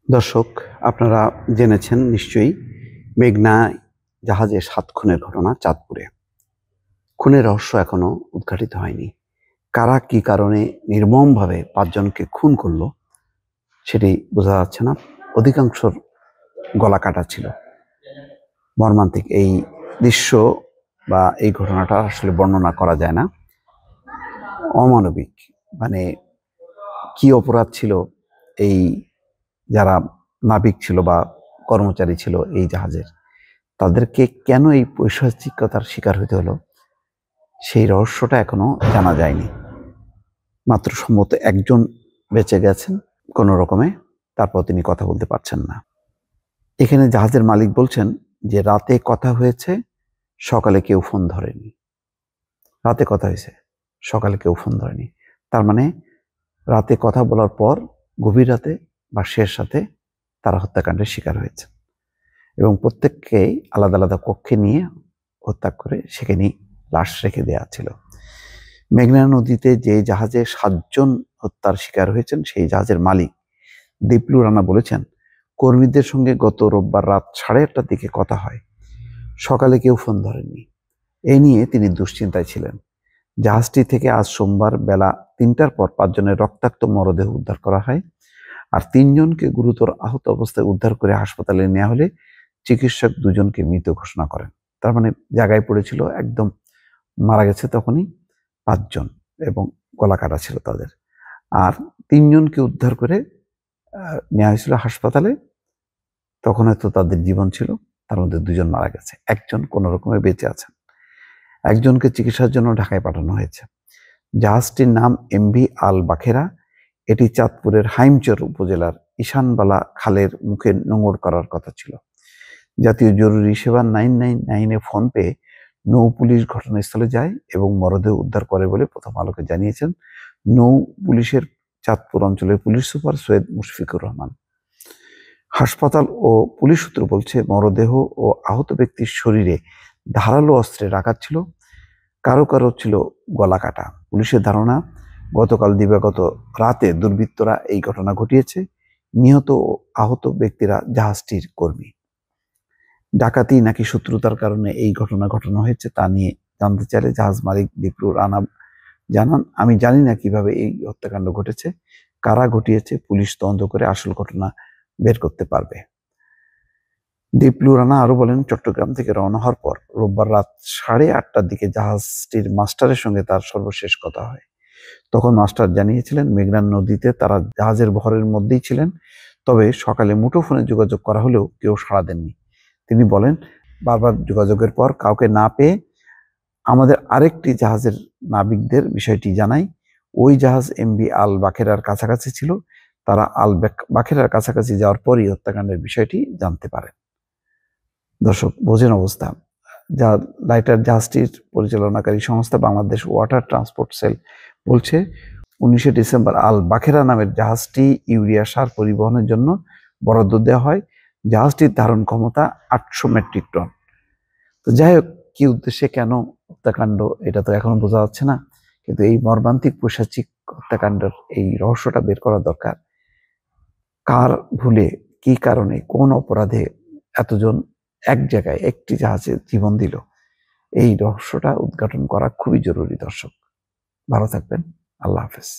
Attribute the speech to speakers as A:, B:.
A: দর্শক, আপনারা জেনেছেন নিশ্চয়ই মেঘনা জাহাজে ৭ খুনের ঘটনা চাঁদপুরে। খুনের রহস্য এখনো উদ্ঘাটিত হয়নি। কারা কি কারণে নির্মমভাবে ৫ জনকে খুন করলো সেটি বোঝা যাচ্ছে না। অধিকাংশর গলা কাটা ছিল। মর্মান্তিক এই দৃশ্য বা এই ঘটনাটা আসলে বর্ণনা করা যায় না। অমানবিক, মানে কি অপরাধ ছিল এই যারা নাবিক ছিল বা কর্মচারী ছিল এই জাহাজের, তাদেরকে কেন এই পৈশাচিকতার শিকার হতে হলো সেই রহস্যটা এখনো জানা যায়নি। মাত্র সম্ভবত একজন বেঁচে গেছেন কোনো রকমে, তারপর তিনি কথা বলতে পারছেন না। এখানে জাহাজের মালিক বলছেন যে রাতে কথা হয়েছে, সকালে কেউ ফোন ধরেনি। রাতে কথা হয়েছে, সকালে কেউ ফোন ধরেনি, তার মানে রাতে কথা বলার পর গভীর রাতে বা শেষ রাতে তারা হত্যাকাণ্ডের শিকার হয়েছে এবং প্রত্যেককেই আলাদা আলাদা কক্ষে নিয়ে হত্যা করে সেখানেই লাশ রেখে দেওয়া ছিল। মেঘনা নদীতে যে জাহাজে ৭ জন হত্যার শিকার হয়েছেন সেই জাহাজের মালিক দীপলু রানা বলেছেন, কর্মীদের সঙ্গে গত রোববার রাত 8:30টার দিকে কথা হয়, সকালে কেউ ফোন ধরেননি। এ নিয়ে তিনি দুশ্চিন্তায় ছিলেন। জাহাজটি থেকে আজ সোমবার বেলা 3টার পর 5 জনের রক্তাক্ত মরদেহ উদ্ধার করা হয়, আর 3 জনকে গুরুতর আহত অবস্থায় উদ্ধার করে হাসপাতালে নেওয়া হলে চিকিৎসক 2 জনকে মৃত ঘোষণা করেন। তার মানে জায়গায় পড়েছিল, একদম মারা গেছে তখনই 5 জন এবং গলা কাটা ছিল তাদের। আর 3 জনকে উদ্ধার করে নেওয়া হয়েছিল হাসপাতালে, তখন হয়তো তাদের জীবন ছিল, তার মধ্যে 2 জন মারা গেছে, একজন কোনো রকমে বেঁচে আছেন, একজনকে চিকিৎসার জন্য ঢাকায় পাঠানো হয়েছে। জাহাজটির নাম এমভি আল বাখেরা। এটি চাঁদপুরের হাইমচর উপজেলার ঈশানবালা খালের মুখে নোঙর করার কথা ছিল। জাতীয় জরুরি সেবা 999-এ ফোন পেয়ে নৌ পুলিশ ঘটনাস্থলে যায় এবং মরদেহ উদ্ধার করে বলে প্রথম আলোকে জানিয়েছেন নৌ পুলিশের চাঁদপুর অঞ্চলের পুলিশ সুপার সৈয়দ মুশফিকুর রহমান। হাসপাতাল ও পুলিশ সূত্র বলছে, মরদেহ ও আহত ব্যক্তির শরীরে ধারালো অস্ত্রের আঘাত ছিল, কারো কারো ছিল গলা কাটা। পুলিশের ধারণা, গতকাল দিবাগত রাতে দুর্বৃত্তরা এই ঘটনা ঘটিয়েছে। নিহত ও আহত ব্যক্তিরা জাহাজটির কর্মী। ডাকাতি নাকি শত্রুতার কারণে এই ঘটনা ঘটানো হয়েছে তা নিয়ে জানতে চাইলে জাহাজ মালিক দীপলু রানা জানান, আমি জানি না কিভাবে এই হত্যাকাণ্ড ঘটেছে, কারা ঘটিয়েছে পুলিশ তদন্ত করে আসল ঘটনা বের করতে পারবে। দীপলু রানা আরো বলেন, চট্টগ্রাম থেকে রওনা হওয়ার পর রোববার রাত 8:30টার দিকে জাহাজটির মাস্টারের সঙ্গে তার সর্বশেষ কথা হয়। তখন মাস্টার জানিয়েছিলেন মেঘনা নদীতে তারা জাহাজের বহরের মধ্যেই ছিলেন, তবে সকালে মুঠোফোনে যোগাযোগ করা হলেও কেউ সাড়া দেননি। তিনি বলেন, বারবার যোগাযোগের পর কাউকে না পেয়ে আমাদের আরেকটি জাহাজের নাবিকদের বিষয়টি জানাই। ওই জাহাজ এমভি আল বাখেরার কাছাকাছি ছিল, তারা আল বাখেরার কাছাকাছি যাওয়ার পরই হত্যাকাণ্ডের বিষয়টি জানতে পারেন। দর্শক, বোঝেন অবস্থা। যা লাইটার জাহাজটির পরিচালনাকারী সংস্থা বাংলাদেশ ওয়াটার ট্রান্সপোর্ট সেল বলছে, 19শে ডিসেম্বর আল বাখেরা নামের জাহাজটি ইউরিয়া সার পরিবহনের জন্য বরাদ্দ দেওয়া হয়। জাহাজটির ধারণ ক্ষমতা 800 মেট্রিক টন। তো যাই হোক, কি উদ্দেশ্যে কেন হত্যাকাণ্ড এটা তো এখনো বোঝা যাচ্ছে না, কিন্তু এই মর্মান্তিক পৈশাচিক হত্যাকাণ্ডের এই রহস্যটা বের করা দরকার। কার ভুলে, কি কারণে, কোন অপরাধে এতজন এক জায়গায় একটি জাহাজে জীবন দিল, এই রহস্যটা উদ্ঘাটন করা খুবই জরুরি। দর্শক, ভালো থাকবেন। আল্লাহ হাফেজ।